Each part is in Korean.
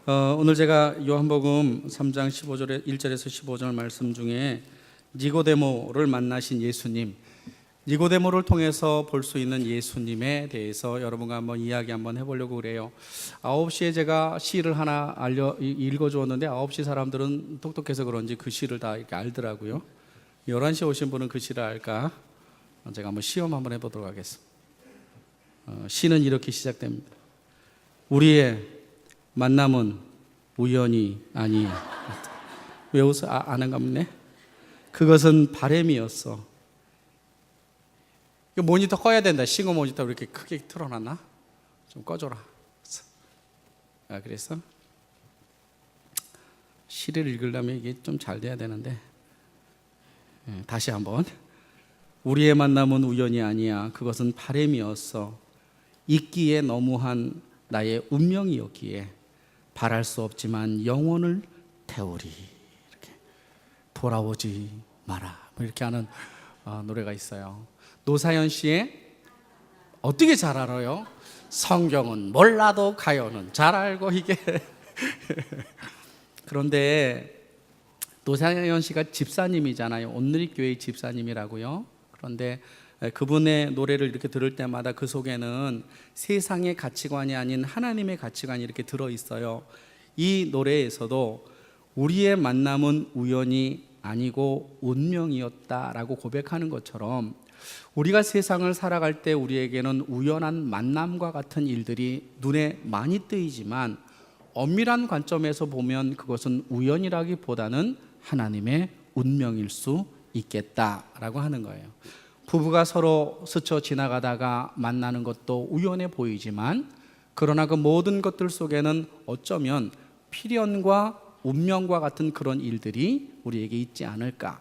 오늘 제가 요한복음 3장 15절에 1절에서 15절 말씀 중에 니고데모를 만나신 예수님, 니고데모를 통해서 볼 수 있는 예수님에 대해서 여러분과 한번 이야기 한번 해보려고 그래요. 9시에 제가 시를 하나 읽어주었는데 9시 사람들은 똑똑해서 그런지 그 시를 다 이렇게 알더라고요. 11시에 오신 분은 그 시를 알까? 제가 한번 시험 한번 해보도록 하겠습니다. 시는 이렇게 시작됩니다. 우리의 만남은 우연이 아니에요. 왜 웃어? 아는가 보네. 그것은 바람이었어. 이거 모니터 꺼야 된다. 싱어 모니터 왜 이렇게 크게 틀어놨나? 좀 꺼줘라. 그래서 시를 읽으려면 이게 좀 잘 돼야 되는데, 다시 한번. 우리의 만남은 우연이 아니야. 그것은 바람이었어. 있기에 너무한 나의 운명이었기에 바랄 수 없지만 영혼을 태우리. 이렇게 돌아오지 마라. 이렇게 하는 노래가 있어요. 노사연 씨의 어떻게 잘 알아요? 성경은 몰라도 가요는 잘 알고 이게 그런데 노사연 씨가 집사님이잖아요. 온누리교회 집사님이라고요. 그런데 그분의 노래를 이렇게 들을 때마다 그 속에는 세상의 가치관이 아닌 하나님의 가치관이 이렇게 들어있어요. 이 노래에서도 우리의 만남은 우연이 아니고 운명이었다라고 고백하는 것처럼 우리가 세상을 살아갈 때 우리에게는 우연한 만남과 같은 일들이 눈에 많이 뜨이지만 엄밀한 관점에서 보면 그것은 우연이라기보다는 하나님의 운명일 수 있겠다라고 하는 거예요. 부부가 서로 스쳐 지나가다가 만나는 것도 우연해 보이지만 그러나 그 모든 것들 속에는 어쩌면 필연과 운명과 같은 그런 일들이 우리에게 있지 않을까.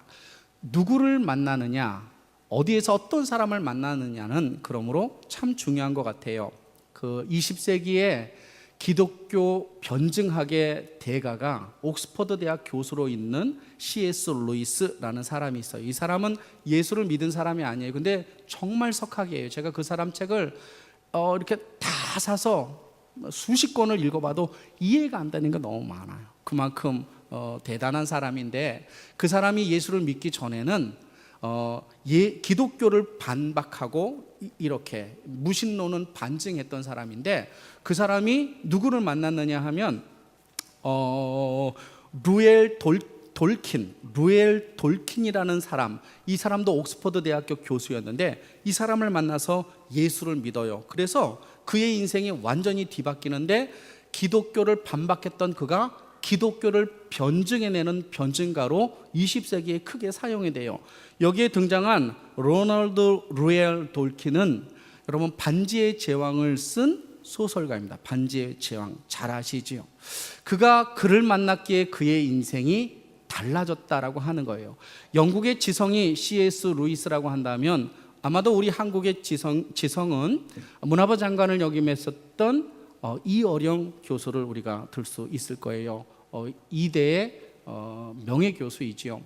누구를 만나느냐, 어디에서 어떤 사람을 만나느냐는 그러므로 참 중요한 것 같아요. 그 20세기에 기독교 변증학의 대가가 옥스퍼드 대학 교수로 있는 C.S. 루이스라는 사람이 있어요. 이 사람은 예수를 믿은 사람이 아니에요. 근데 정말 석학이에요. 제가 그 사람 책을 이렇게 다 사서 수십 권을 읽어봐도 이해가 안 되는 게 너무 많아요. 그만큼 대단한 사람인데 그 사람이 예수를 믿기 전에는 기독교를 반박하고 이렇게 무신론은 반증했던 사람인데 그 사람이 누구를 만났느냐 하면 루엘 돌킨이라는 사람, 이 사람도 옥스퍼드 대학교 교수였는데 이 사람을 만나서 예수를 믿어요. 그래서 그의 인생이 완전히 뒤바뀌는데 기독교를 반박했던 그가 기독교를 변증해내는 변증가로 20세기에 크게 사용이 돼요. 여기에 등장한 로널드 루엘 돌킨은 여러분 반지의 제왕을 쓴 소설가입니다. 반지의 제왕 잘 아시지요? 그가 그를 만났기에 그의 인생이 달라졌다라고 하는 거예요. 영국의 지성이 C.S. 루이스라고 한다면 아마도 우리 한국의 지성은 문화부 장관을 역임했었던 이어령 교수를 우리가 들 수 있을 거예요. 이대의 명예교수이지요.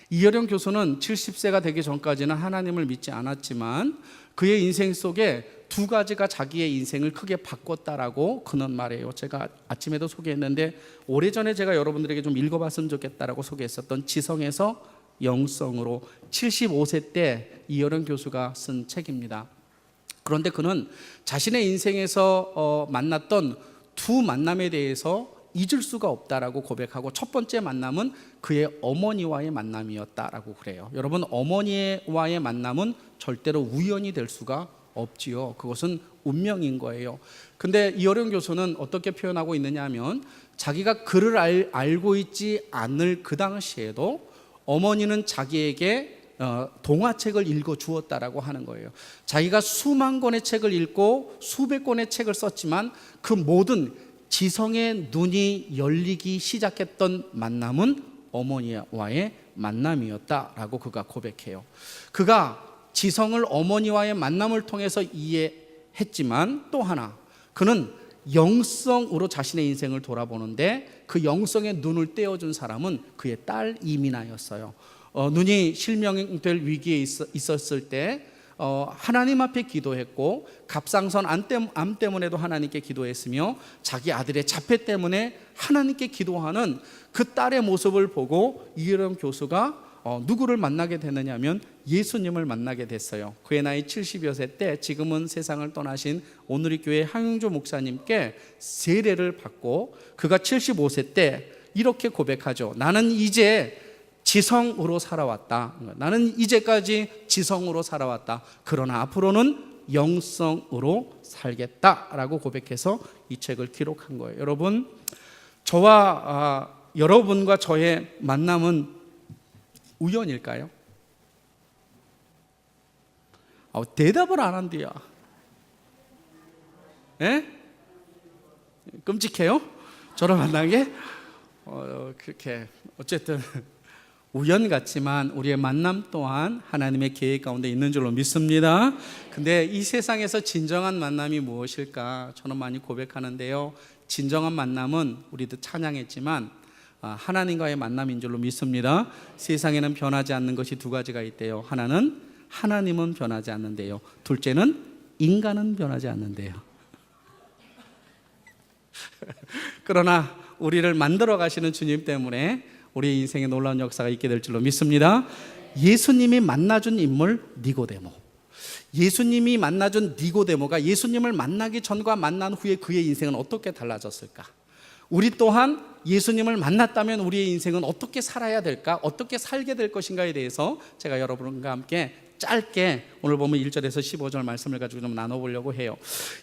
이어령 교수는 70세가 되기 전까지는 하나님을 믿지 않았지만 그의 인생 속에 두 가지가 자기의 인생을 크게 바꿨다라고 그는 말해요. 제가 아침에도 소개했는데 오래전에 제가 여러분들에게 좀 읽어봤으면 좋겠다라고 소개했었던 지성에서 영성으로 75세 때 이어령 교수가 쓴 책입니다. 그런데 그는 자신의 인생에서 만났던 두 만남에 대해서 잊을 수가 없다라고 고백하고 첫 번째 만남은 그의 어머니와의 만남이었다라고 그래요. 여러분, 어머니와의 만남은 절대로 우연이 될 수가 없지요. 그것은 운명인 거예요. 근데 이어령 교수는 어떻게 표현하고 있느냐 하면 자기가 그를 알고 있지 않을 그 당시에도 어머니는 자기에게 동화책을 읽어주었다라고 하는 거예요. 자기가 수만 권의 책을 읽고 수백 권의 책을 썼지만 그 모든 지성의 눈이 열리기 시작했던 만남은 어머니와의 만남이었다라고 그가 고백해요. 그가 지성을 어머니와의 만남을 통해서 이해했지만 또 하나, 그는 영성으로 자신의 인생을 돌아보는데 그 영성의 눈을 떼어준 사람은 그의 딸 이미나였어요. 눈이 실명될 위기에 있었을 때 하나님 앞에 기도했고 갑상선 암 때문에도 하나님께 기도했으며 자기 아들의 자폐 때문에 하나님께 기도하는 그 딸의 모습을 보고 이혜령 교수가 누구를 만나게 되느냐 하면 예수님을 만나게 됐어요. 그의 나이 70여 세 때 지금은 세상을 떠나신 오누리 교회 하용조 목사님께 세례를 받고 그가 75세 때 이렇게 고백하죠. 나는 이제 지성으로 살아왔다. 나는 이제까지 지성으로 살아왔다. 그러나 앞으로는 영성으로 살겠다라고 고백해서 이 책을 기록한 거예요. 여러분, 저와 여러분과 저의 만남은 우연일까요? 대답을 안 한대요. 예? 끔찍해요? 저를 만난 게? 그렇게 어쨌든 우연 같지만 우리의 만남 또한 하나님의 계획 가운데 있는 줄로 믿습니다. 근데 이 세상에서 진정한 만남이 무엇일까? 저는 많이 고백하는데요. 진정한 만남은 우리도 찬양했지만 하나님과의 만남인 줄로 믿습니다. 세상에는 변하지 않는 것이 두 가지가 있대요. 하나는 하나님은 변하지 않는데요. 둘째는 인간은 변하지 않는데요. 그러나 우리를 만들어 가시는 주님 때문에 우리 인생에 놀라운 역사가 있게 될 줄로 믿습니다. 예수님이 만나준 인물 니고데모. 예수님이 만나준 니고데모가 예수님을 만나기 전과 만난 후에 그의 인생은 어떻게 달라졌을까? 우리 또한 예수님을 만났다면 우리의 인생은 어떻게 살아야 될까? 어떻게 살게 될 것인가에 대해서 제가 여러분과 함께 짧게 오늘 보면 1절에서 15절 말씀을 가지고 좀 나눠보려고 해요.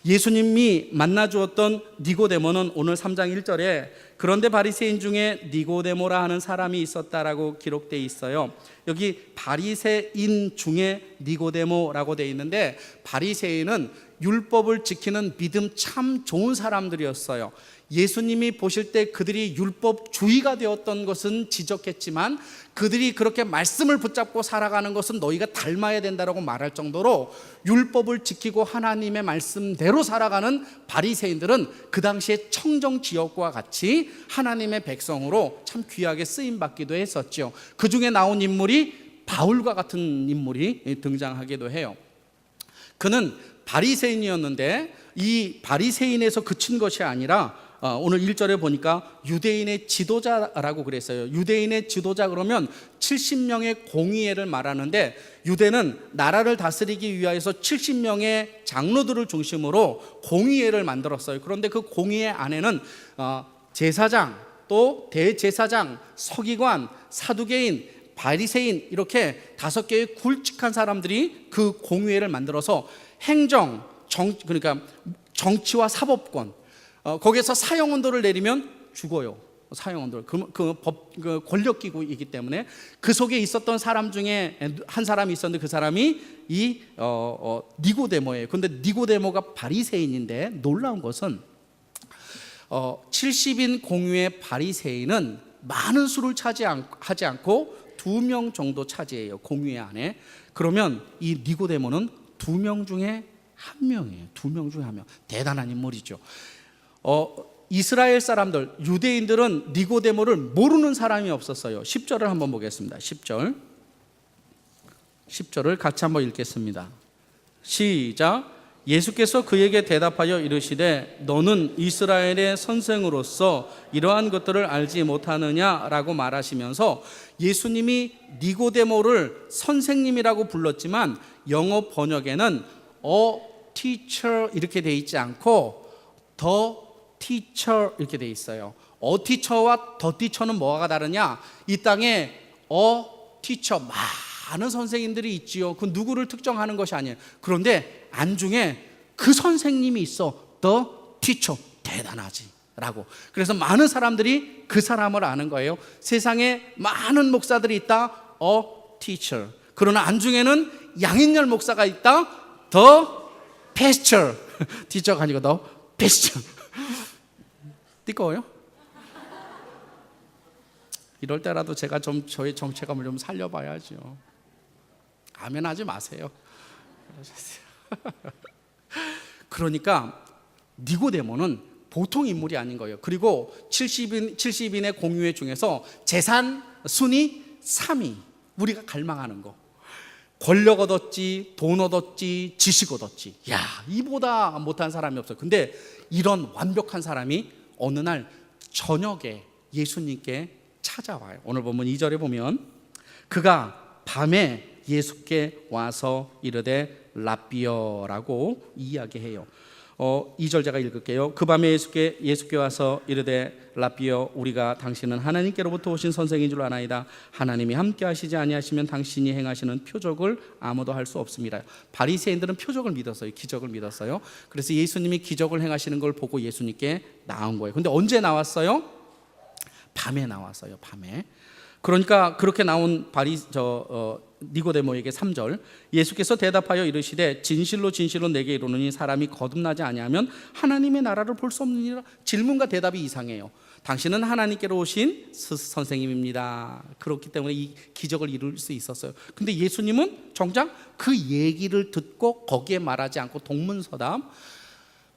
예수님이 만나주었던 니고데모는 오늘 3장 1절에 그런데 바리새인 중에 니고데모라 하는 사람이 있었다라고 기록되어 있어요. 여기 바리새인 중에 니고데모라고 되어 있는데 바리새인은 율법을 지키는 믿음 참 좋은 사람들이었어요. 예수님이 보실 때 그들이 율법주의가 되었던 것은 지적했지만 그들이 그렇게 말씀을 붙잡고 살아가는 것은 너희가 닮아야 된다라고 말할 정도로 율법을 지키고 하나님의 말씀대로 살아가는 바리새인들은 그 당시에 청정지역과 같이 하나님의 백성으로 참 귀하게 쓰임받기도 했었죠. 그 중에 나온 인물이 바울과 같은 인물이 등장하기도 해요. 그는 바리새인이었는데 이 바리새인에서 그친 것이 아니라 오늘 1절에 보니까 유대인의 지도자라고 그랬어요. 유대인의 지도자 그러면 70명의 공의회를 말하는데 유대는 나라를 다스리기 위하여서 70명의 장로들을 중심으로 공의회를 만들었어요. 그런데 그 공의회 안에는 제사장, 또 대제사장, 서기관, 사두개인, 바리새인 이렇게 5개의 굵직한 사람들이 그 공의회를 만들어서 행정, 그러니까 정치와 사법권 거기에서 사형언도를 내리면 죽어요. 사형언도. 그 권력기구이기 때문에 그 속에 있었던 사람 중에 한 사람이 있었는데 그 사람이 이 니고데모예요. 그런데 니고데모가 바리새인인데 놀라운 것은 70인 공유의 바리새인은 많은 수를 차지하지 않고 2명 정도 차지해요. 공유회 안에. 그러면 이 니고데모는 2명 중에 1명이에요. 2명 중에 1명. 대단한 인물이죠. 이스라엘 사람들, 유대인들은 니고데모를 모르는 사람이 없었어요. 10절을 한번 보겠습니다. 10절을 같이 한번 읽겠습니다. 시작. 예수께서 그에게 대답하여 이르시되 너는 이스라엘의 선생으로서 이러한 것들을 알지 못하느냐라고 말하시면서 예수님이 니고데모를 선생님이라고 불렀지만 영어 번역에는 teacher 이렇게 돼 있지 않고 the teacher 이렇게 돼 있어요. teacher와 the teacher는 뭐가 다르냐? 이 땅에 teacher 많은 선생님들이 있지요. 그 누구를 특정하는 것이 아니에요. 그런데 안중에 그 선생님이 있어. the teacher 대단하지 라고. 그래서 많은 사람들이 그 사람을 아는 거예요. 세상에 많은 목사들이 있다. teacher. 그러나 안중에는 양인열 목사가 있다. the pastor. teacher가 아니고 the pastor. 띠꺼워요? 이럴 때라도 제가 좀 저의 정체감을 좀 살려봐야죠. 아멘 하지 마세요. 그러니까 니고데모는 보통 인물이 아닌 거예요. 그리고 70인의 공유회 중에서 재산 순위 3위, 우리가 갈망하는 거. 권력 얻었지, 돈 얻었지, 지식 얻었지. 야, 이보다 못한 사람이 없어요. 근데 이런 완벽한 사람이 어느 날 저녁에 예수님께 찾아와요. 오늘 보면 2절에 보면 그가 밤에 예수께 와서 이르되 랍비여라고 이야기해요. 2절 제가 읽을게요. 그 밤에 예수께 와서 이르되 랍비여, 우리가 당신은 하나님께로부터 오신 선생인 줄 아나이다. 하나님이 함께 하시지 아니하시면 당신이 행하시는 표적을 아무도 할 수 없습니다. 바리새인들은 표적을 믿었어요. 기적을 믿었어요. 그래서 예수님이 기적을 행하시는 걸 보고 예수님께 나온 거예요. 근데 언제 나왔어요? 밤에 나왔어요. 밤에. 그러니까 그렇게 나온 니고데모에게 3절, 예수께서 대답하여 이르시되 진실로 진실로 내게 이르노니 사람이 거듭나지 아니하면 하나님의 나라를 볼 수 없느니라. 질문과 대답이 이상해요. 당신은 하나님께로 오신 선생님입니다. 그렇기 때문에 이 기적을 이룰 수 있었어요. 근데 예수님은 정작 그 얘기를 듣고 거기에 말하지 않고 동문서답,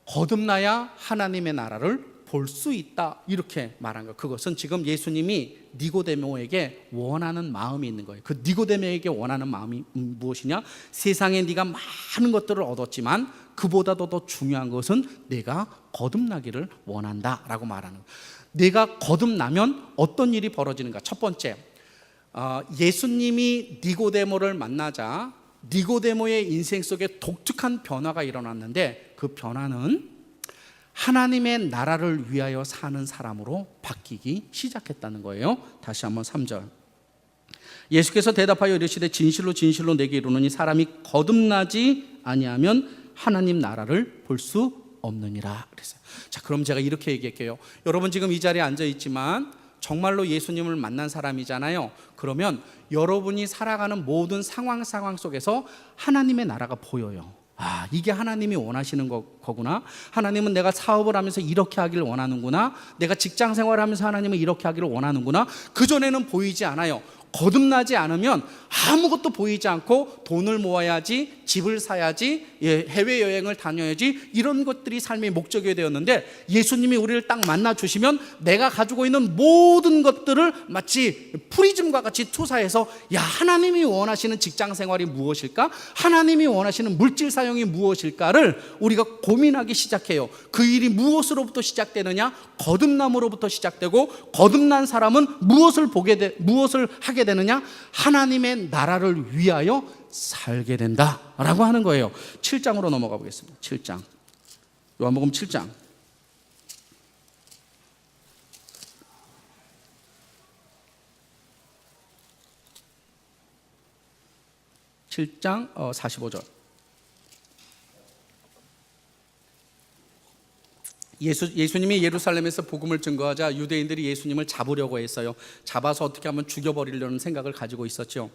거듭나야 하나님의 나라를 볼 수 있다, 이렇게 말한 거예요. 그것은 지금 예수님이 니고데모에게 원하는 마음이 있는 거예요. 그 니고데모에게 원하는 마음이 무엇이냐? 세상에 네가 많은 것들을 얻었지만 그보다도 더 중요한 것은 내가 거듭나기를 원한다 라고 말하는 거예요. 내가 거듭나면 어떤 일이 벌어지는가? 첫 번째, 예수님이 니고데모를 만나자 니고데모의 인생 속에 독특한 변화가 일어났는데, 그 변화는 하나님의 나라를 위하여 사는 사람으로 바뀌기 시작했다는 거예요. 다시 한번 3절. 예수께서 대답하여 이르시되 진실로 진실로 내게 이르노니 사람이 거듭나지 아니하면 하나님 나라를 볼 수 없느니라 그랬어요. 자, 그럼 제가 이렇게 얘기할게요. 여러분 지금 이 자리에 앉아 있지만 정말로 예수님을 만난 사람이잖아요. 그러면 여러분이 살아가는 모든 상황 속에서 하나님의 나라가 보여요. 아, 이게 하나님이 원하시는 거구나. 하나님은 내가 사업을 하면서 이렇게 하기를 원하는구나. 내가 직장 생활을 하면서 하나님은 이렇게 하기를 원하는구나. 그전에는 보이지 않아요. 거듭나지 않으면 아무것도 보이지 않고 돈을 모아야지, 집을 사야지, 해외여행을 다녀야지, 이런 것들이 삶의 목적이 되었는데 예수님이 우리를 딱 만나주시면 내가 가지고 있는 모든 것들을 마치 프리즘과 같이 투사해서, 야, 하나님이 원하시는 직장 생활이 무엇일까? 하나님이 원하시는 물질 사용이 무엇일까를 우리가 고민하기 시작해요. 그 일이 무엇으로부터 시작되느냐? 거듭남으로부터 시작되고, 거듭난 사람은 무엇을 하게 되느냐? 하나님의 나라를 위하여 살게 된다라고 하는 거예요. 7장으로 넘어가 보겠습니다. 7장. 요한복음 7장. 7장 45절. 예수님이 예루살렘에서 복음을 증거하자 유대인들이 예수님을 잡으려고 했어요. 잡아서 어떻게 하면 죽여버리려는 생각을 가지고 있었죠.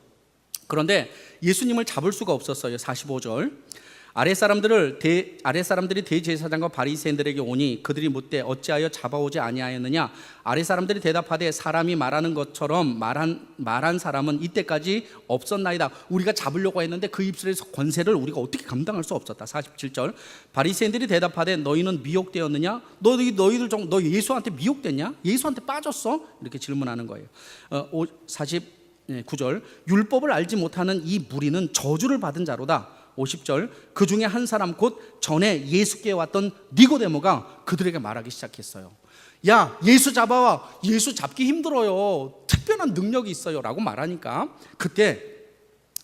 그런데 예수님을 잡을 수가 없었어요. 45절. 아랫사람들이 대제사장과 바리새인들에게 오니 그들이 묻되 어찌하여 잡아오지 아니하였느냐? 아랫사람들이 대답하되 사람이 말하는 것처럼 말한 사람은 이때까지 없었나이다. 우리가 잡으려고 했는데 그 입술에서 권세를 우리가 어떻게 감당할 수 없었다. 47절. 바리새인들이 대답하되 너희는 미혹되었느냐? 너 예수한테 미혹됐냐? 예수한테 빠졌어? 이렇게 질문하는 거예요. 49절. 율법을 알지 못하는 이 무리는 저주를 받은 자로다. 50절. 그 중에 한 사람 곧 전에 예수께 왔던 니고데모가 그들에게 말하기 시작했어요. 야, 예수 잡아와. 예수 잡기 힘들어요. 특별한 능력이 있어요 라고 말하니까 그때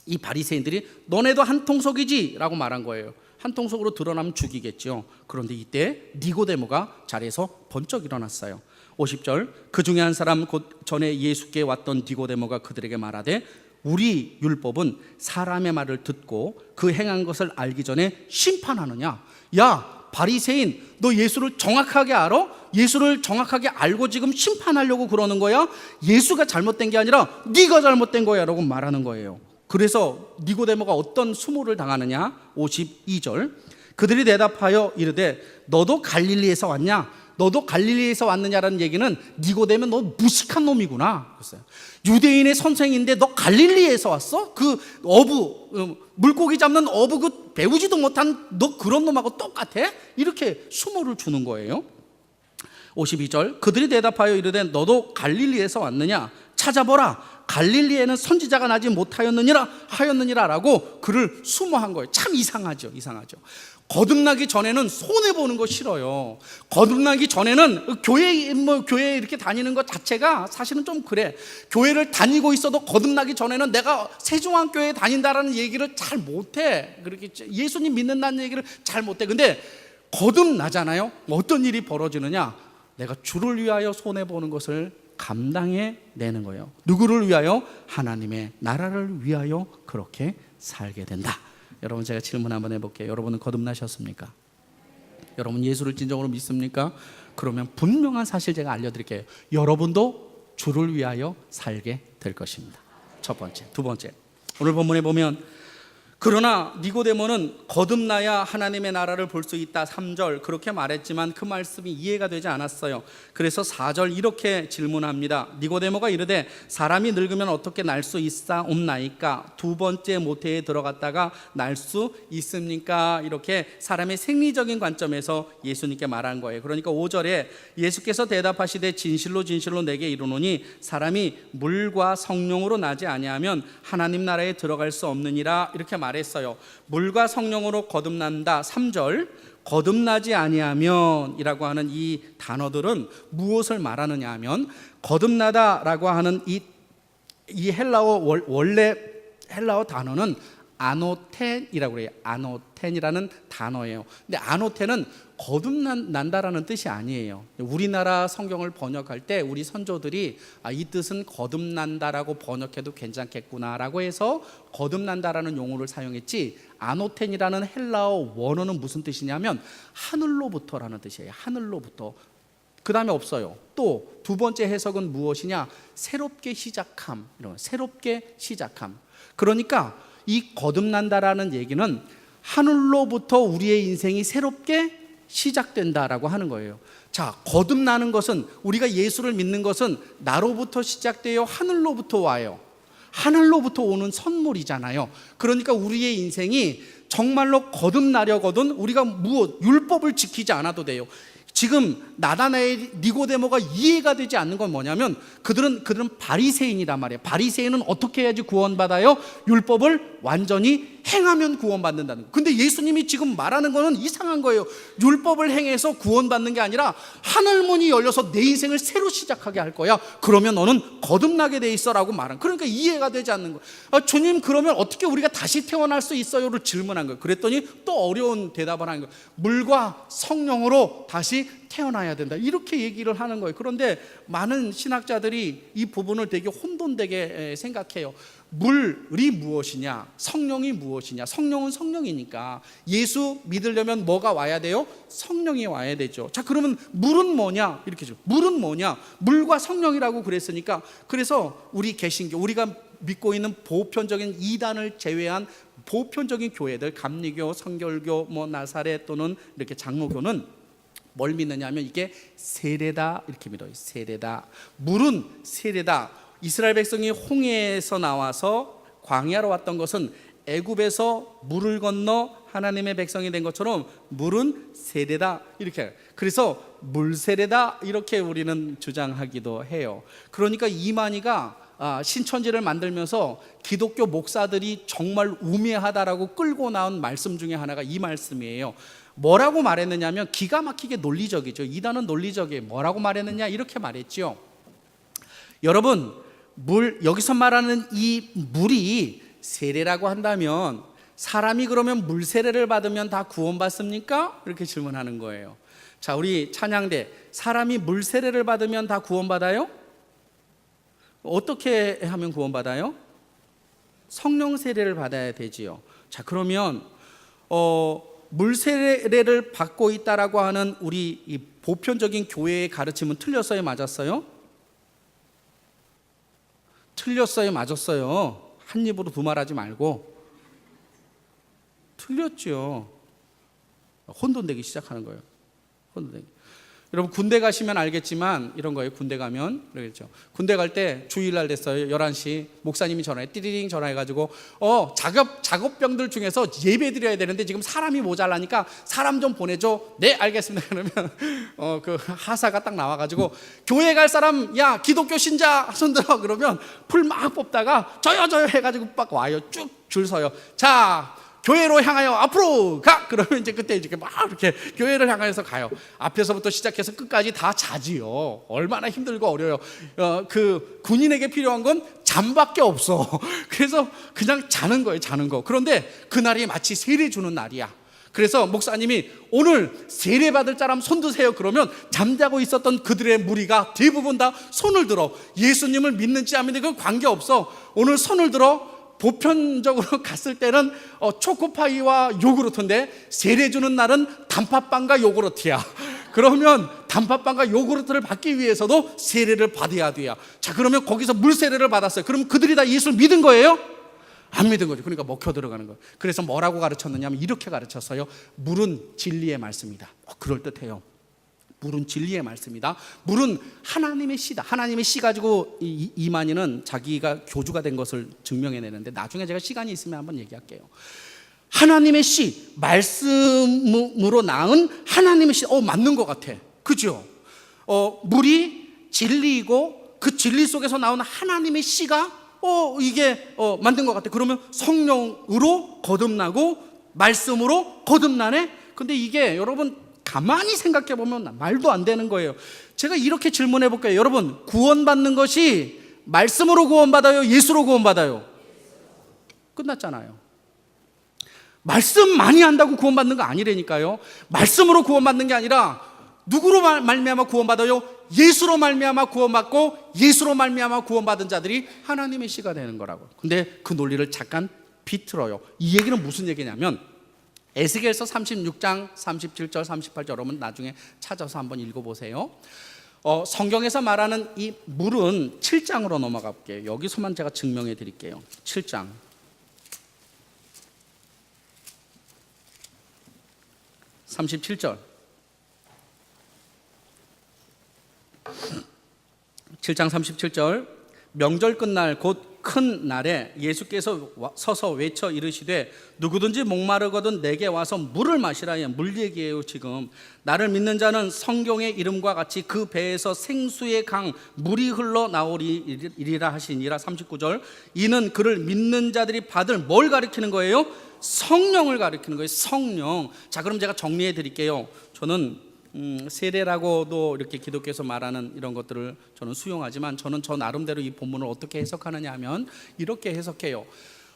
이 바리새인들이 너네도 한통속이지 라고 말한 거예요. 한통속으로 드러나면 죽이겠죠. 그런데 이때 니고데모가 자리에서 번쩍 일어났어요. 50절. 그 중에 한 사람 곧 전에 예수께 왔던 니고데모가 그들에게 말하되 우리 율법은 사람의 말을 듣고 그 행한 것을 알기 전에 심판하느냐? 야, 바리새인, 너 예수를 정확하게 알아? 예수를 정확하게 알고 지금 심판하려고 그러는 거야? 예수가 잘못된 게 아니라 네가 잘못된 거야 라고 말하는 거예요. 그래서 니고데모가 어떤 수모를 당하느냐? 52절. 그들이 대답하여 이르되 너도 갈릴리에서 왔냐? 너도 갈릴리에서 왔느냐라는 얘기는 니고데모 너 무식한 놈이구나 그랬어요. 유대인의 선생인데 너 갈릴리에서 왔어? 그 물고기 잡는 어부 그 배우지도 못한 너 그런 놈하고 똑같아? 이렇게 수모를 주는 거예요. 52절. 그들이 대답하여 이르되 너도 갈릴리에서 왔느냐? 찾아보라. 갈릴리에는 선지자가 나지 못하였느니라라고 그를 수모한 거예요. 참 이상하죠. 거듭나기 전에는 손해보는 거 싫어요. 거듭나기 전에는 교회 이렇게 다니는 것 자체가 사실은 좀 그래. 교회를 다니고 있어도 거듭나기 전에는 내가 세종왕교회에 다닌다라는 얘기를 잘 못해. 그렇게 예수님 믿는다는 얘기를 잘 못해. 근데 거듭나잖아요. 어떤 일이 벌어지느냐? 내가 주를 위하여 손해보는 것을 감당해 내는 거예요. 누구를 위하여? 하나님의 나라를 위하여 그렇게 살게 된다. 여러분, 제가 질문 한번 해볼게요. 여러분은 거듭나셨습니까? 여러분 예수를 진정으로 믿습니까? 그러면 분명한 사실 제가 알려드릴게요. 여러분도 주를 위하여 살게 될 것입니다. 첫 번째. 두 번째, 오늘 본문에 보면 그러나 니고데모는 거듭나야 하나님의 나라를 볼 수 있다 3절 그렇게 말했지만 그 말씀이 이해가 되지 않았어요. 그래서 4절 이렇게 질문합니다. 니고데모가 이르되 사람이 늙으면 어떻게 날 수 있사옵나이까? 두 번째 모태에 들어갔다가 날 수 있습니까? 이렇게 사람의 생리적인 관점에서 예수님께 말한 거예요. 그러니까 5절에 예수께서 대답하시되 진실로 진실로 내게 이르노니 사람이 물과 성령으로 나지 아니하면 하나님 나라에 들어갈 수 없느니라 이렇게 말했어요. 물과 성령으로 거듭난다 3절 거듭나지 아니하면 이라고 하는 이 단어들은 무엇을 말하느냐 하면 거듭나다라고 하는 이 헬라어 원래 헬라어 단어는 아노텐이라고 그래요. 아노텐이라는 단어예요. 근데 아노텐은 거듭난다라는 뜻이 아니에요. 우리나라 성경을 번역할 때 우리 선조들이 이 뜻은 거듭난다라고 번역해도 괜찮겠구나라고 해서 거듭난다라는 용어를 사용했지, 아노텐이라는 헬라어 원어는 무슨 뜻이냐면 하늘로부터라는 뜻이에요. 하늘로부터. 그 다음에 없어요. 또 두 번째 해석은 무엇이냐? 새롭게 시작함. 이런 새롭게 시작함. 그러니까 이 거듭난다라는 얘기는 하늘로부터 우리의 인생이 새롭게 시작된다라고 하는 거예요. 자, 거듭나는 것은, 우리가 예수를 믿는 것은 나로부터 시작되어 하늘로부터 와요. 하늘로부터 오는 선물이잖아요. 그러니까 우리의 인생이 정말로 거듭나려거든 우리가 율법을 지키지 않아도 돼요. 지금 나다나엘, 니고데모가 이해가 되지 않는 건 뭐냐면 그들은 바리새인이란 말이에요. 바리새인은 어떻게 해야지 구원받아요? 율법을 완전히 행하면 구원받는다는 거. 근데 예수님이 지금 말하는 거는 이상한 거예요. 율법을 행해서 구원받는 게 아니라 하늘문이 열려서 내 인생을 새로 시작하게 할 거야. 그러면 너는 거듭나게 돼 있어라고 말한. 그러니까 이해가 되지 않는 거예요. 주님, 그러면 어떻게 우리가 다시 태어날 수 있어요를 질문한 거예요. 그랬더니 또 어려운 대답을 하는 거예요. 물과 성령으로 다시 태어나야 된다, 이렇게 얘기를 하는 거예요. 그런데 많은 신학자들이 이 부분을 되게 혼돈되게 생각해요. 물이 무엇이냐, 성령이 무엇이냐. 성령은 성령이니까 예수 믿으려면 뭐가 와야 돼요? 성령이 와야 되죠. 자, 그러면 물은 뭐냐? 이렇게 죠. 물은 뭐냐? 물과 성령이라고 그랬으니까, 그래서 우리 개신교, 우리가 믿고 있는 보편적인 이단을 제외한 보편적인 교회들, 감리교, 성결교, 나사렛 또는 이렇게 장로교는 뭘 믿느냐 하면 이게 세례다 이렇게 믿어요. 세례다. 물은 세례다. 이스라엘 백성이 홍해에서 나와서 광야로 왔던 것은 애굽에서 물을 건너 하나님의 백성이 된 것처럼 물은 세례다 이렇게. 그래서 물세례다 이렇게 우리는 주장하기도 해요. 그러니까 이만희가 신천지를 만들면서 기독교 목사들이 정말 우매하다라고 끌고 나온 말씀 중에 하나가 이 말씀이에요. 뭐라고 말했느냐 하면 기가 막히게 논리적이죠. 이단은 논리적이에요. 뭐라고 말했느냐, 이렇게 말했죠. 여러분, 여기서 말하는 이 물이 세례라고 한다면 사람이 그러면 물 세례를 받으면 다 구원받습니까? 이렇게 질문하는 거예요. 자, 우리 찬양대, 사람이 물 세례를 받으면 다 구원받아요? 어떻게 하면 구원받아요? 성령 세례를 받아야 되지요. 자, 그러면 물 세례를 받고 있다라고 하는 우리 이 보편적인 교회의 가르침은 틀렸어요, 맞았어요? 틀렸어요, 맞았어요? 한 입으로 두 말하지 말고. 틀렸죠. 혼돈되기 시작하는 거예요. 혼돈되기. 여러분 군대 가시면 알겠지만 이런 거예요. 군대 가면 그러겠죠. 군대 갈 때 주일날 됐어요. 11시 목사님이 전화해 띠리링 전화해가지고 작업병들 중에서 예배 드려야 되는데 지금 사람이 모자라니까 사람 좀 보내줘. 네 알겠습니다. 그러면 그 하사가 딱 나와가지고 교회 갈 사람 야 기독교 신자 손들어 그러면 풀 막 뽑다가 저요 해가지고 막 와요. 쭉 줄 서요. 자 교회로 향하여 앞으로 가! 그러면 이제 그때 이렇게 막 이렇게 교회를 향하여서 가요. 앞에서부터 시작해서 끝까지 다 자지요. 얼마나 힘들고 어려워요. 그 군인에게 필요한 건 잠밖에 없어. 그래서 그냥 자는 거예요, 자는 거. 그런데 그날이 마치 세례 주는 날이야. 그래서 목사님이 오늘 세례 받을 사람 손 드세요. 그러면 잠자고 있었던 그들의 무리가 대부분 다 손을 들어. 예수님을 믿는지 안 믿는지 그건 관계없어. 오늘 손을 들어. 보편적으로 갔을 때는 초코파이와 요구르트인데 세례 주는 날은 단팥빵과 요구르트야. 그러면 단팥빵과 요구르트를 받기 위해서도 세례를 받아야 돼요. 자 그러면 거기서 물 세례를 받았어요. 그럼 그들이 다 예수를 믿은 거예요? 안 믿은 거죠. 그러니까 먹혀 들어가는 거예요. 그래서 뭐라고 가르쳤느냐면 이렇게 가르쳤어요. 물은 진리의 말씀이다. 그럴듯해요. 물은 진리의 말씀이다. 물은 하나님의 씨다. 하나님의 씨 가지고 이만희는 자기가 교주가 된 것을 증명해내는데 나중에 제가 시간이 있으면 한번 얘기할게요. 하나님의 씨, 말씀으로 낳은 하나님의 씨, 맞는 것 같아. 그죠? 물이 진리이고 그 진리 속에서 나온 하나님의 씨가 이게 만든 것 같아. 그러면 성령으로 거듭나고 말씀으로 거듭나네. 근데 이게 여러분 가만히 생각해 보면 말도 안 되는 거예요. 제가 이렇게 질문해 볼게요. 여러분 구원받는 것이 말씀으로 구원받아요? 예수로 구원받아요? 끝났잖아요. 말씀 많이 한다고 구원받는 거 아니라니까요. 말씀으로 구원받는 게 아니라 누구로 말미암아 구원받아요? 예수로 말미암아 구원받고 예수로 말미암아 구원받은 자들이 하나님의 씨가 되는 거라고. 근데 그 논리를 잠깐 비틀어요. 이 얘기는 무슨 얘기냐면 에스겔서 36장 37절 38절 여러분 나중에 찾아서 한번 읽어보세요. 성경에서 말하는 이 물은 7장으로 넘어가 볼게요. 여기서만 제가 증명해 드릴게요. 7장 37절 7장 37절 명절 끝날 곧 큰 날에 예수께서 서서 외쳐 이르시되 누구든지 목마르거든 내게 와서 물을 마시라. 물 얘기예요. 지금 나를 믿는 자는 성경의 이름과 같이 그 배에서 생수의 강 물이 흘러나오리라 하시니라. 39절 이는 그를 믿는 자들이 받을 뭘 가리키는 거예요? 성령을 가리키는 거예요. 성령. 자 그럼 제가 정리해 드릴게요. 저는 세례라고도 이렇게 기독교에서 말하는 이런 것들을 저는 수용하지만 저는 저 나름대로 이 본문을 어떻게 해석하느냐 하면 이렇게 해석해요.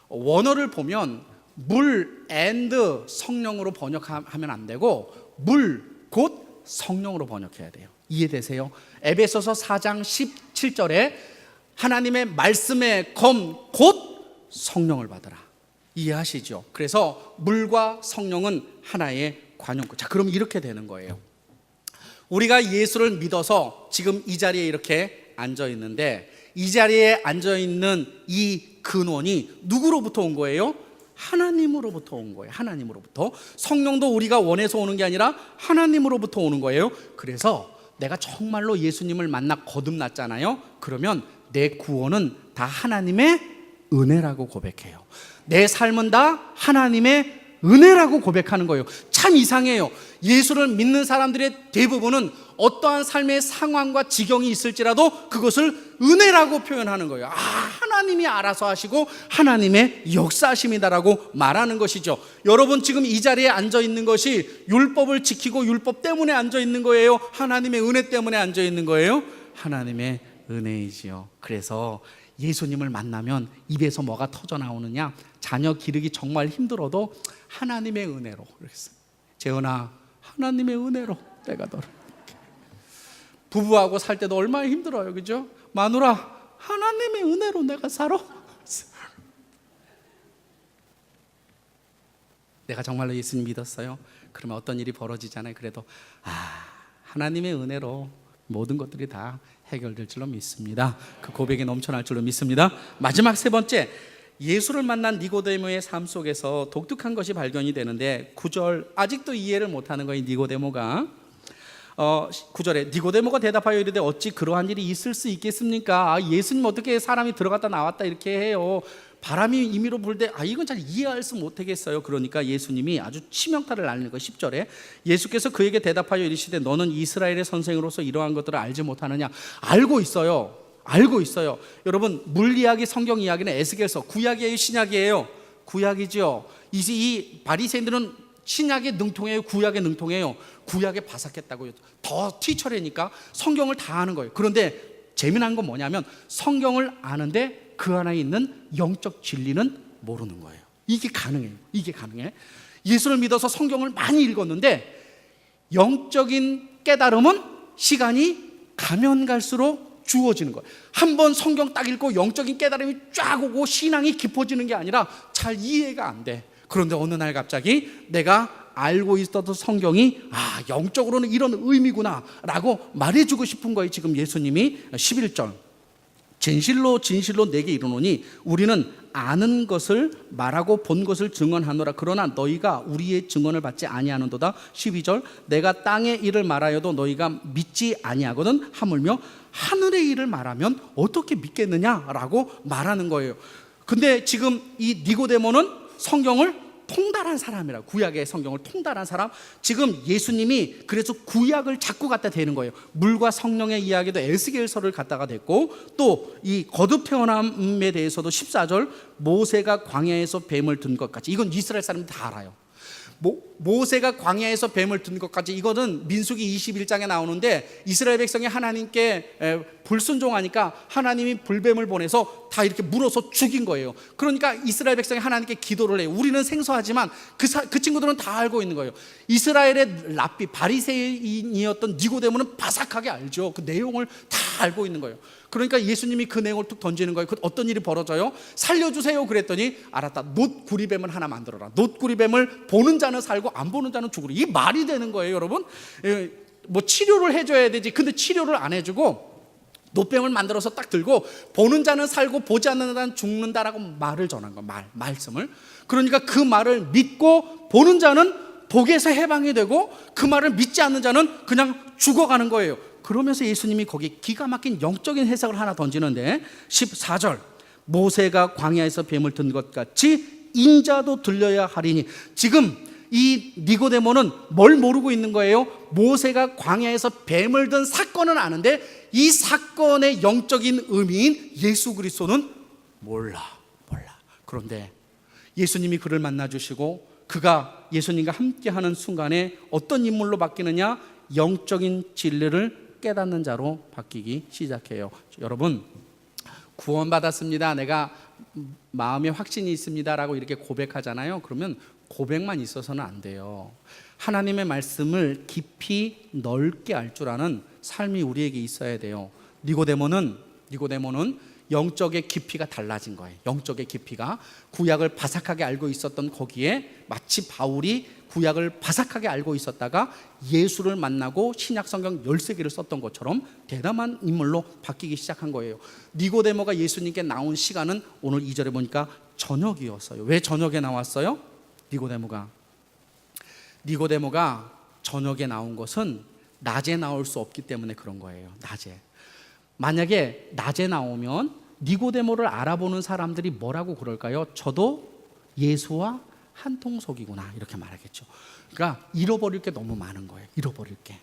원어를 보면 물 and 성령으로 번역하면 안 되고 물 곧 성령으로 번역해야 돼요. 이해되세요? 에베소서 4장 17절에 하나님의 말씀의 검 곧 성령을 받으라. 이해하시죠? 그래서 물과 성령은 하나의 관용구. 자 그럼 이렇게 되는 거예요. 우리가 예수를 믿어서 지금 이 자리에 이렇게 앉아 있는데 이 자리에 앉아 있는 이 근원이 누구로부터 온 거예요? 하나님으로부터 온 거예요. 하나님으로부터. 성령도 우리가 원해서 오는 게 아니라 하나님으로부터 오는 거예요. 그래서 내가 정말로 예수님을 만나 거듭났잖아요. 그러면 내 구원은 다 하나님의 은혜라고 고백해요. 내 삶은 다 하나님의 은혜라고 고백하는 거예요. 참 이상해요. 예수를 믿는 사람들의 대부분은 어떠한 삶의 상황과 지경이 있을지라도 그것을 은혜라고 표현하는 거예요. 하나님이 알아서 하시고 하나님의 역사하심이다라고 말하는 것이죠. 여러분 지금 이 자리에 앉아 있는 것이 율법을 지키고 율법 때문에 앉아 있는 거예요? 하나님의 은혜 때문에 앉아 있는 거예요? 하나님의 은혜이지요. 그래서 예수님을 만나면 입에서 뭐가 터져 나오느냐? 자녀 기르기 정말 힘들어도 하나님의 은혜로. 그랬어요. 재은아, 하나님의 은혜로 내가 너를. 부부하고 살 때도 얼마나 힘들어요, 그죠? 마누라, 하나님의 은혜로 내가 살아. 내가 정말로 예수님 믿었어요. 그러면 어떤 일이 벌어지잖아요. 그래도 하나님의 은혜로 모든 것들이 다 해결될 줄로 믿습니다. 그 고백이 넘쳐날 줄로 믿습니다. 마지막 세 번째, 예수를 만난 니고데모의 삶 속에서 독특한 것이 발견이 되는데 9절 아직도 이해를 못하는 거예요. 니고데모가 9절에 니고데모가 대답하여 이르되 어찌 그러한 일이 있을 수 있겠습니까? 예수님 어떻게 사람이 들어갔다 나왔다 이렇게 해요? 바람이 임의로 불되 이건 잘 이해할 수 못하겠어요. 그러니까 예수님이 아주 치명타를 날리는 거. 10절에 예수께서 그에게 대답하여 이르시되 너는 이스라엘의 선생으로서 이러한 것들을 알지 못하느냐? 알고 있어요. 알고 있어요. 여러분, 물리학이 성경 이야기는 에스겔서, 구약이에요, 신약이에요? 구약이죠. 이 바리새인들은 신약에 능통해요, 구약에 능통해요? 구약에 바삭했다고요. 더 티처래니까 성경을 다 아는 거예요. 그런데 재미난 건 뭐냐면 성경을 아는데 그 안에 있는 영적 진리는 모르는 거예요. 이게 가능해요. 이게 가능해. 예수를 믿어서 성경을 많이 읽었는데 영적인 깨달음은 시간이 가면 갈수록 주어지는 거예요. 한번 성경 딱 읽고 영적인 깨달음이 쫙 오고 신앙이 깊어지는 게 아니라 잘 이해가 안 돼. 그런데 어느 날 갑자기 내가 알고 있었던 성경이 영적으로는 이런 의미구나 라고 말해주고 싶은 거예요. 지금 예수님이 11절 진실로 진실로 내게 이르노니 우리는 아는 것을 말하고 본 것을 증언하노라. 그러나 너희가 우리의 증언을 받지 아니하는도다. 12절 내가 땅의 일을 말하여도 너희가 믿지 아니하거든 하물며 하늘의 일을 말하면 어떻게 믿겠느냐라고 말하는 거예요. 근데 지금 이 니고데모는 성경을 통달한 사람이라, 구약의 성경을 통달한 사람. 지금 예수님이 그래서 구약을 자꾸 갖다 대는 거예요. 물과 성령의 이야기도 에스겔서를 갖다가 댔고, 또 이 거듭 태어남에 대해서도 14절 모세가 광야에서 뱀을 든 것까지, 이건 이스라엘 사람들이 다 알아요. 모세가 광야에서 뱀을 든 것까지, 이거는 민수기 21장에 나오는데 이스라엘 백성이 하나님께 불순종하니까 하나님이 불뱀을 보내서 다 이렇게 물어서 죽인 거예요. 그러니까 이스라엘 백성이 하나님께 기도를 해요. 우리는 생소하지만 그 친구들은 다 알고 있는 거예요. 이스라엘의 랍비 바리새인이었던 니고데모는 바삭하게 알죠. 그 내용을 다 알고 있는 거예요. 그러니까 예수님이 그 내용을 툭 던지는 거예요. 어떤 일이 벌어져요? 살려주세요 그랬더니 알았다, 놋구리뱀을 하나 만들어라. 놋구리뱀을 보는 자는 살고 안 보는 자는 죽으리. 이게 말이 되는 거예요, 여러분. 뭐 치료를 해줘야 되지. 근데 치료를 안 해주고 놋뱀을 만들어서 딱 들고 보는 자는 살고 보지 않는 자는 죽는다라고 말을 전한 거. 말씀을. 그러니까 그 말을 믿고 보는 자는 복에서 해방이 되고 그 말을 믿지 않는 자는 그냥 죽어가는 거예요. 그러면서 예수님이 거기 기가 막힌 영적인 해석을 하나 던지는데 14절 모세가 광야에서 뱀을 든 것 같이 인자도 들려야 하리니. 지금 이 니고데모는 뭘 모르고 있는 거예요? 모세가 광야에서 뱀을 든 사건은 아는데 이 사건의 영적인 의미인 예수 그리스도는 몰라. 그런데 예수님이 그를 만나주시고 그가 예수님과 함께하는 순간에 어떤 인물로 바뀌느냐? 영적인 진리를 깨닫는 자로 바뀌기 시작해요. 여러분, 구원받았습니다, 내가 마음에 확신이 있습니다 라고 이렇게 고백하잖아요. 그러면 고백만 있어서는 안 돼요. 하나님의 말씀을 깊이 넓게 알 줄 아는 삶이 우리에게 있어야 돼요. 니고데모는 영적의 깊이가 달라진 거예요. 영적의 깊이가 구약을 바삭하게 알고 있었던 거기에 마치 바울이 구약을 바삭하게 알고 있었다가 예수를 만나고 신약성경 13개를 썼던 것처럼 대담한 인물로 바뀌기 시작한 거예요. 니고데모가 예수님께 나온 시간은 오늘 2절에 보니까 저녁이었어요. 왜 저녁에 나왔어요? 니고데모가 저녁에 나온 것은 낮에 나올 수 없기 때문에 그런 거예요. 낮에. 만약에 낮에 나오면 니고데모를 알아보는 사람들이 뭐라고 그럴까요? 저도 예수와 한 통속이구나 이렇게 말하겠죠. 그러니까 잃어버릴 게 너무 많은 거예요. 잃어버릴 게.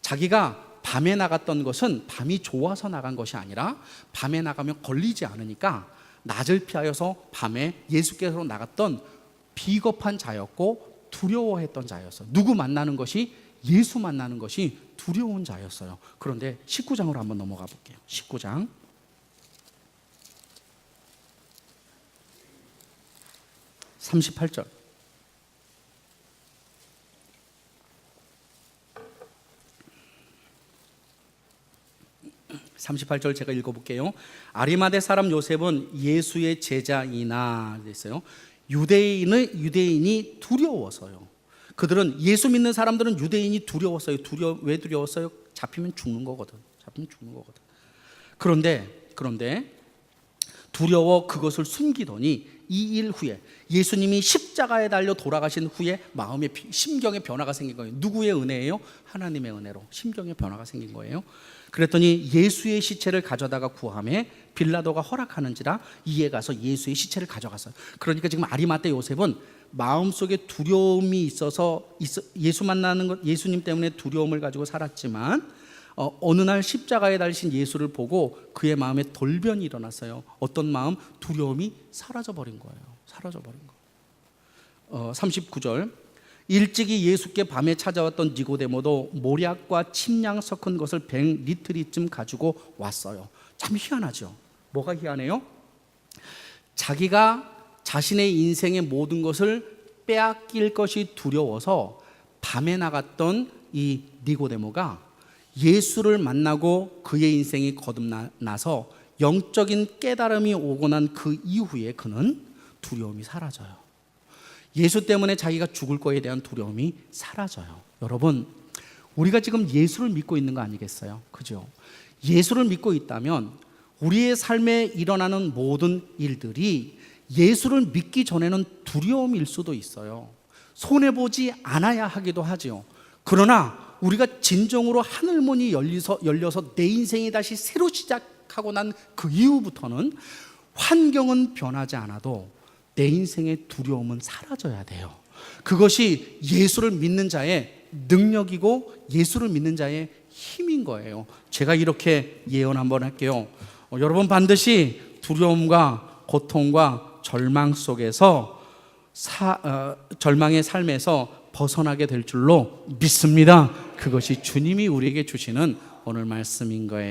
자기가 밤에 나갔던 것은 밤이 좋아서 나간 것이 아니라 밤에 나가면 걸리지 않으니까 낮을 피하여서 밤에 예수께서 나갔던 비겁한 자였고 두려워했던 자였어요. 누구 만나는 것이, 예수 만나는 것이 두려운 자였어요. 그런데 19장으로 한번 넘어가 볼게요. 19장 38절. 제가 읽어볼게요. 아리마대 사람 요셉은 예수의 제자이나 그랬어요. 유대인이 두려워서요. 그들은, 예수 믿는 사람들은 유대인이 두려웠어요. 왜 두려웠어요? 잡히면 죽는 거거든. 그런데 두려워 그것을 숨기더니 이 일 후에 예수님이 십자가에 달려 돌아가신 후에 심경의 변화가 생긴 거예요. 누구의 은혜예요? 하나님의 은혜로 심경의 변화가 생긴 거예요. 그랬더니 예수의 시체를 가져다가 구함에 빌라도가 허락하는지라 이에 가서 예수의 시체를 가져갔어요. 그러니까 지금 아리마대 요셉은 마음속에 두려움이 있어서 예수 만나는 것, 예수님 때문에 두려움을 가지고 살았지만 어느 날 십자가에 달리신 예수를 보고 그의 마음에 돌변이 일어났어요. 어떤 마음? 두려움이 사라져버린 거예요. 사라져버린 거예요. 39절 일찍이 예수께 밤에 찾아왔던 니고데모도 모략과 침량 섞은 것을 100리트리쯤 가지고 왔어요. 참 희한하죠. 뭐가 희한해요? 자기가 자신의 인생의 모든 것을 빼앗길 것이 두려워서 밤에 나갔던 이 니고데모가 예수를 만나고 그의 인생이 거듭나서 영적인 깨달음이 오고 난 그 이후에 그는 두려움이 사라져요. 예수 때문에 자기가 죽을 거에 대한 두려움이 사라져요. 여러분, 우리가 지금 예수를 믿고 있는 거 아니겠어요? 그죠? 예수를 믿고 있다면 우리의 삶에 일어나는 모든 일들이 예수를 믿기 전에는 두려움일 수도 있어요. 손해보지 않아야 하기도 하죠. 그러나 우리가 진정으로 하늘문이 열려서 내 인생이 다시 새로 시작하고 난 그 이후부터는 환경은 변하지 않아도 내 인생의 두려움은 사라져야 돼요. 그것이 예수를 믿는 자의 능력이고 예수를 믿는 자의 힘인 거예요. 제가 이렇게 예언 한번 할게요. 여러분 반드시 두려움과 고통과 절망 속에서 절망의 삶에서 벗어나게 될 줄로 믿습니다. 그것이 주님이 우리에게 주시는 오늘 말씀인 거예요.